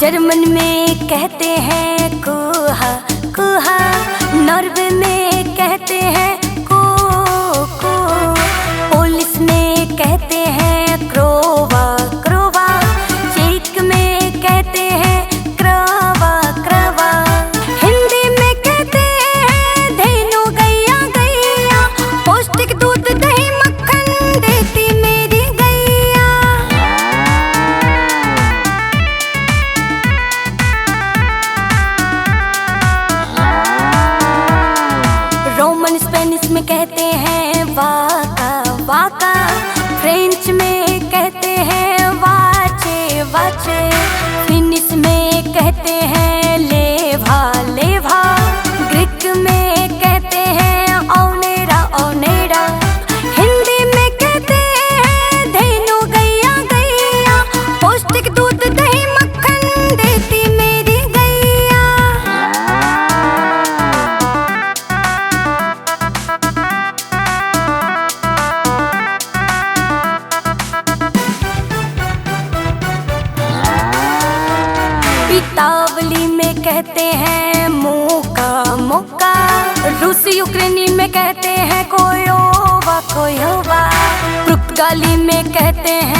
German में कहते हैं कुहा कुहा, नॉर्वे में कहते हैं को को, पोलिश में कहते हैं क्रोवा क्रोवा, चेक में कहते हैं क्रावा क्रावा, हिंदी में कहते हैं धेनु गैया गैया, पौष्टिक दूध दही मक्खन देती मेरी गैया। रोमन स्पेनिश में कहते हैं वाका वाका, फ्रेंच में कहते हैं वाचे वाचे, फिनिश में कहते हैं लेभा लेभा, ग्रीक में कहते हैं ओनेरा ओनेरा, हिंदी में कहते हैं धेनु गैया गैया, पौष्टिक दूध दही मक्खन देती मेरी गैया। इतावली में कहते हैं मोका मोका, रूसी यूक्रेनी में कहते हैं कोयोवा कोयोवा, पुर्तगाली में कहते हैं